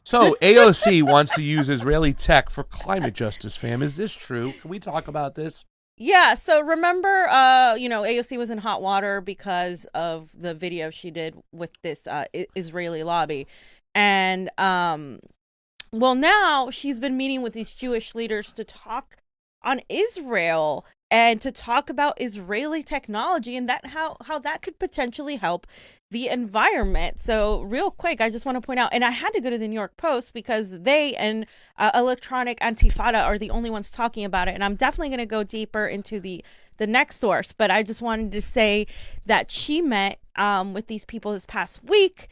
So AOC wants to use Israeli tech for climate justice, fam. Is this true? Can we talk about this? Yeah, so remember, AOC was in hot water because of the video she did with this Israeli lobby. And, well, now she's been meeting with these Jewish leaders to talk on Israel and to talk about Israeli technology and that how that could potentially help the environment. So real quick, I just want to point out, and I had to go to the New York Post because they and Electronic Antifada are the only ones talking about it. And I'm definitely going to go deeper into the next source. But I just wanted to say that she met with these people this past week.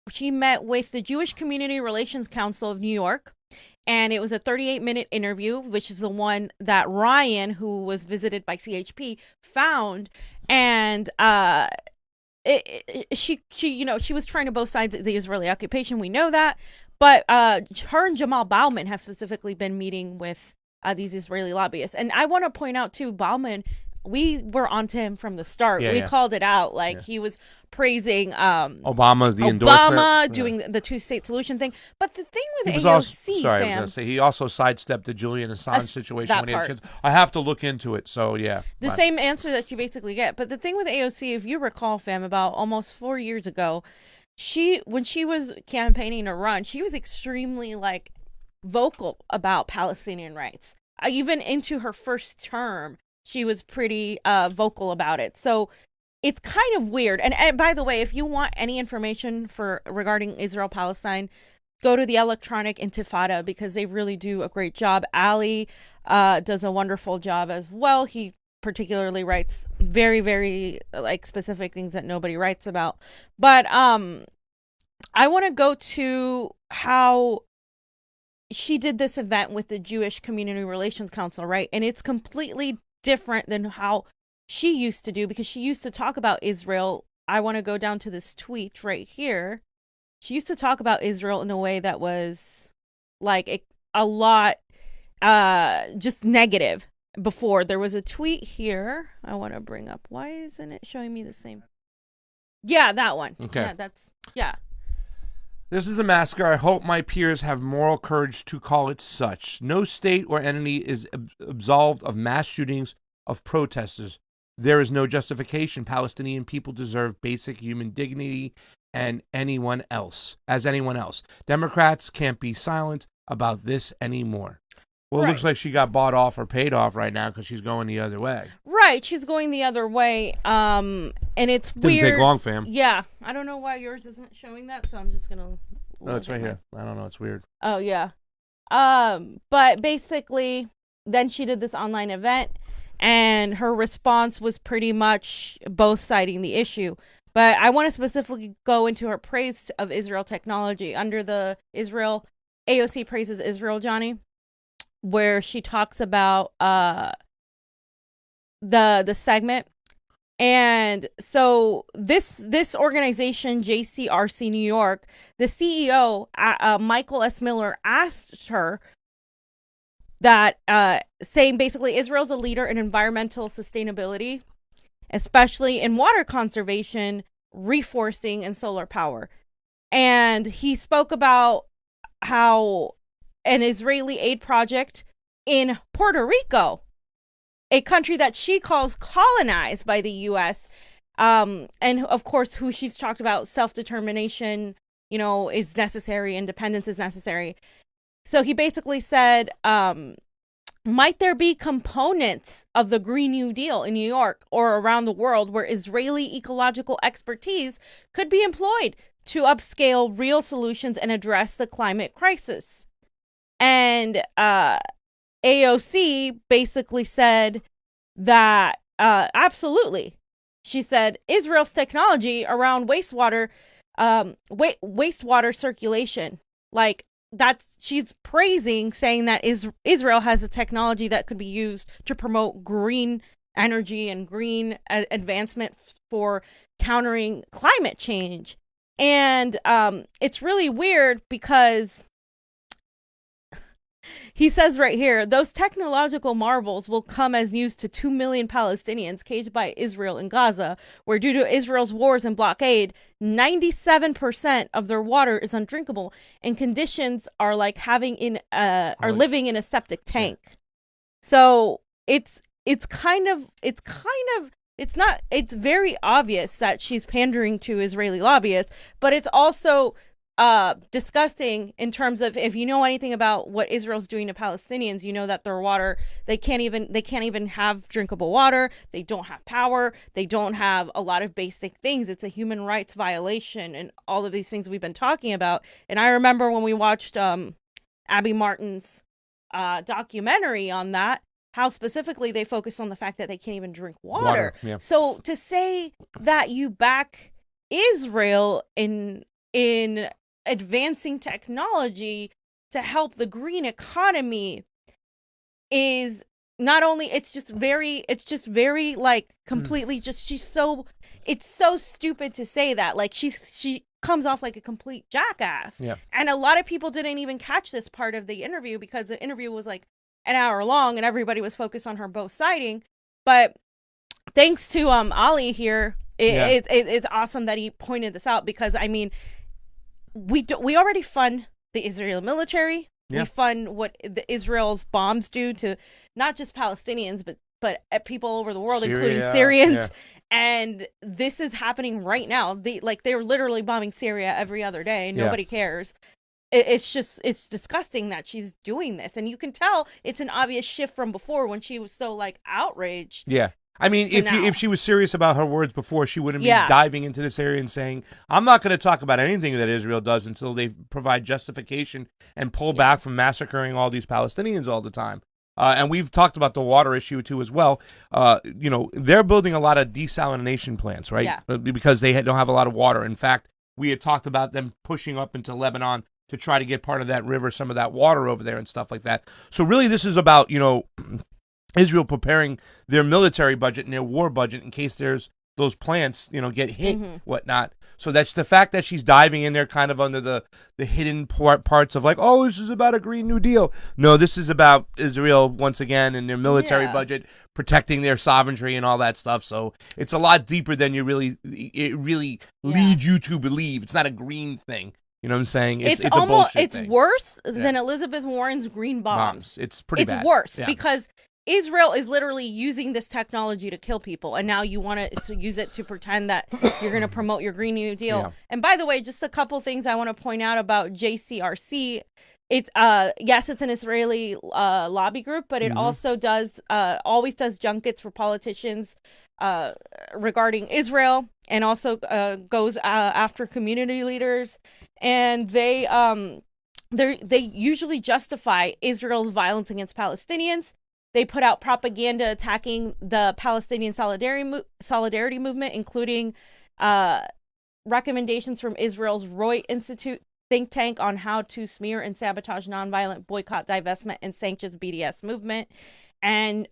She met with the Jewish Community Relations Council of New York. And it was a 38-minute interview, which is the one that Ryan, who was visited by CHP, found. And she was trying to both sides of the Israeli occupation. We know that. But her and Jamal Bauman have specifically been meeting with these Israeli lobbyists. And I want to point out, too, Bauman, we were onto him from the start. We called it out. He was praising Obama doing the two-state solution thing. But the thing with AOC, I was going to say, he also sidestepped the Julian Assange situation. I have to look into it. So, yeah. The same answer that you basically get. But the thing with AOC, if you recall, fam, about almost 4 years ago, when she was campaigning to run, she was extremely, vocal about Palestinian rights. Even into her first term, she was pretty vocal about it. So it's kind of weird. And by the way, if you want any information regarding Israel-Palestine, go to the Electronic Intifada because they really do a great job. Ali does a wonderful job as well. He particularly writes very, very specific things that nobody writes about. But I want to go to how she did this event with the Jewish Community Relations Council, right? And it's completely different than how she used to do, because she used to talk about Israel. I want to go down to this tweet right here. She used to talk about Israel in a way that was a lot just negative. Before, there was a tweet here I want to bring up. Why isn't it showing me the same? Yeah, that one. Okay. Yeah. This is a massacre. I hope my peers have moral courage to call it such. No state or entity is absolved of mass shootings of protesters. There is no justification. Palestinian people deserve basic human dignity as anyone else. Democrats can't be silent about this anymore. Well, it looks like she got bought off or paid off right now because she's going the other way. Right, she's going the other way. And it's weird. Didn't take long, fam. Yeah, I don't know why yours isn't showing that, so I'm just gonna. No, it's right here. I don't know. It's weird. Oh yeah. But basically, then she did this online event, and her response was pretty much both citing the issue. But I want to specifically go into her praise of Israel technology under the Israel AOC praises Israel, Johnny, where she talks about the segment. And so this organization, JCRC New York, the CEO, Michael S. Miller, asked her that, saying basically Israel's a leader in environmental sustainability, especially in water conservation, reforesting, and solar power. And he spoke about how an Israeli aid project in Puerto Rico, a country that she calls colonized by the U.S., and of course, who she's talked about self-determination, is necessary, independence is necessary. So he basically said, might there be components of the Green New Deal in New York or around the world where Israeli ecological expertise could be employed to upscale real solutions and address the climate crisis? And AOC basically said that absolutely. She said Israel's technology around wastewater circulation, she's praising, saying that Israel has a technology that could be used to promote green energy and green advancement for countering climate change. And it's really weird because He says right here, those technological marvels will come as news to 2 million Palestinians caged by Israel in Gaza, where due to Israel's wars and blockade, 97% of their water is undrinkable, and conditions are like living in a septic tank. So it's very obvious that she's pandering to Israeli lobbyists, but it's also disgusting in terms of, if you know anything about what Israel's doing to Palestinians, you know that their water, they can't even have drinkable water. They don't have power. They don't have a lot of basic things. It's a human rights violation and all of these things we've been talking about. And I remember when we watched Abby Martin's documentary on that, how specifically they focus on the fact that they can't even drink water. Yeah. So to say that you back Israel in advancing technology to help the green economy is not only, it's just very like completely just, it's so stupid to say that. Like she comes off like a complete jackass. Yeah. And a lot of people didn't even catch this part of the interview because the interview was like an hour long and everybody was focused on her both siding. But thanks to Ali here, it's awesome that he pointed this out, because I mean, we already fund the Israeli military. Yeah. We fund what Israel's bombs do to not just Palestinians, but people all over the world, including Syrians. Yeah. And this is happening right now. They're literally bombing Syria every other day. Nobody cares. It's disgusting that she's doing this. And you can tell it's an obvious shift from before when she was so like outraged. Yeah. I mean, if she was serious about her words before, she wouldn't be diving into this area and saying, I'm not going to talk about anything that Israel does until they provide justification and pull back from massacring all these Palestinians all the time. And we've talked about the water issue, too, as well. They're building a lot of desalination plants, right? Yeah. Because they don't have a lot of water. In fact, we had talked about them pushing up into Lebanon to try to get part of that river, some of that water over there and stuff like that. So really, this is about, Israel preparing their military budget and their war budget in case there's those plants, get hit, whatnot. So that's the fact that she's diving in there kind of under the hidden parts of like, oh, this is about a Green New Deal. No, this is about Israel once again and their military budget, protecting their sovereignty and all that stuff. So it's a lot deeper than it really leads you to believe. It's not a green thing. You know what I'm saying? It's a bullshit thing. It's worse than Elizabeth Warren's green bombs. It's pretty bad. It's worse because Israel is literally using this technology to kill people, and now you want to use it to pretend that you're going to promote your Green New Deal. Yeah. And by the way, just a couple things I want to point out about JCRC. It's yes, it's an Israeli lobby group, but it also always does junkets for politicians regarding Israel, and also goes after community leaders, and they usually justify Israel's violence against Palestinians. They put out propaganda attacking the Palestinian solidarity movement, including recommendations from Israel's Roy Institute think tank on how to smear and sabotage nonviolent boycott, divestment, and sanctions BDS movement. And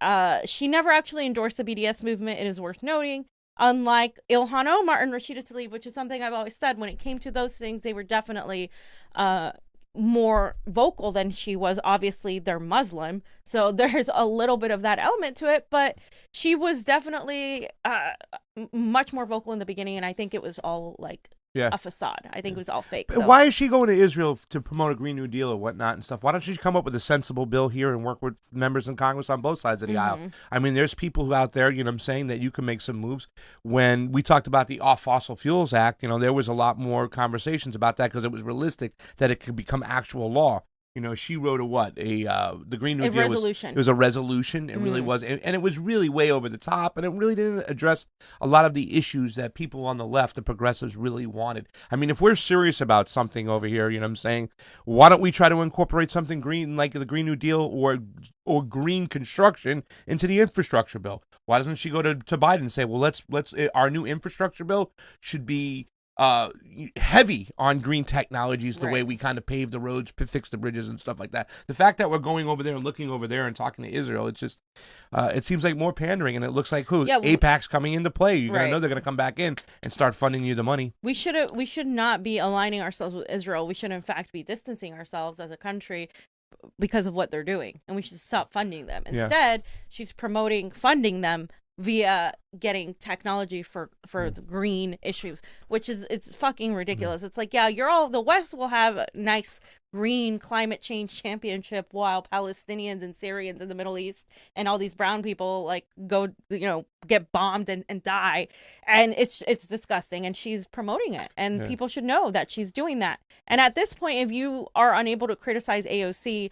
she never actually endorsed the BDS movement, it is worth noting. Unlike Ilhan Omar and Rashida Tlaib, which is something I've always said, when it came to those things, they were definitely more vocal than she was. Obviously, they're Muslim, so there's a little bit of that element to it, but she was definitely much more vocal in the beginning, and I think it was all like a facade. I think it was all fake. So. Why is she going to Israel to promote a Green New Deal or whatnot and stuff? Why don't she come up with a sensible bill here and work with members in Congress on both sides of the aisle? I mean, there's people out there, I'm saying, that you can make some moves. When we talked about the Off Fossil Fuels Act, there was a lot more conversations about that because it was realistic that it could become actual law. She wrote the Green New Deal resolution. It was a resolution. It really was. And it was really way over the top. And it really didn't address a lot of the issues that people on the left, the progressives, really wanted. I mean, if we're serious about something over here, I'm saying, why don't we try to incorporate something green like the Green New Deal or green construction into the infrastructure bill? Why doesn't she go to Biden and say, well, let's our new infrastructure bill should be heavy on green technologies, the way we kind of pave the roads, fix the bridges and stuff like that. The fact that we're going over there and looking over there and talking to Israel, it's just it seems like more pandering, and it looks like AIPAC's coming into play. You gotta know they're gonna come back in and start funding you the money. We should not be aligning ourselves with Israel. We should in fact be distancing ourselves as a country. because of what they're doing, and we should stop funding them. Yeah. Instead, she's promoting funding them via getting technology for the green issues, which is, it's fucking ridiculous. It's like, yeah, the West will have a nice green climate change championship while Palestinians and Syrians in the Middle East and all these brown people like go, get bombed and die. And it's disgusting. And she's promoting it, and people should know that she's doing that. And at this point, if you are unable to criticize AOC,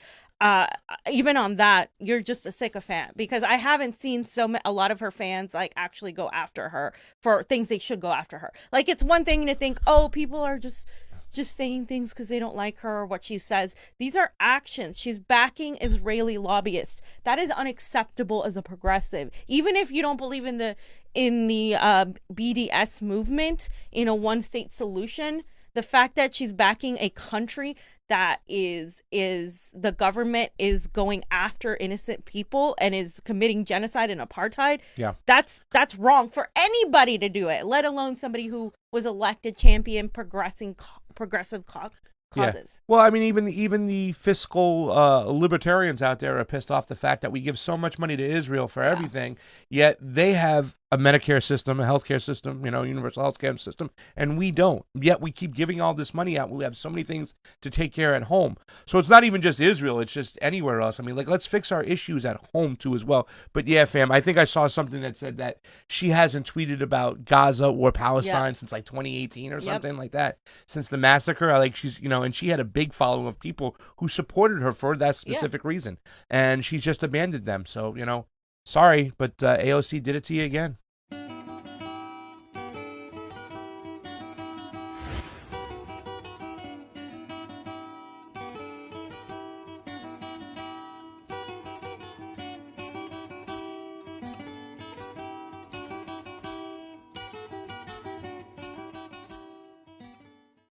even on that, you're just a sycophant, because I haven't seen a lot of her fans like actually go after her for things they should go after her. Like, it's one thing to think, oh, people are just saying things because they don't like her or what she says. These are actions. She's backing Israeli lobbyists. That is unacceptable as a progressive. Even if you don't believe in the BDS movement, in a one-state solution, the fact that she's backing a country that is the government is going after innocent people and is committing genocide and apartheid. Yeah, that's wrong for anybody to do it, let alone somebody who was elected champion progressive causes. Yeah. Well, I mean, even the fiscal libertarians out there are pissed off the fact that we give so much money to Israel for everything, yet they have a Medicare system, a healthcare system, universal healthcare system, and we don't. Yet we keep giving all this money out. We have so many things to take care at home. So it's not even just Israel; it's just anywhere else. I mean, like, let's fix our issues at home too as well. But yeah, fam, I think I saw something that said that she hasn't tweeted about Gaza or Palestine since like 2018 or something like that, since the massacre. Like, she's and she had a big following of people who supported her for that specific reason, and she's just abandoned them. So sorry, but AOC did it to you again.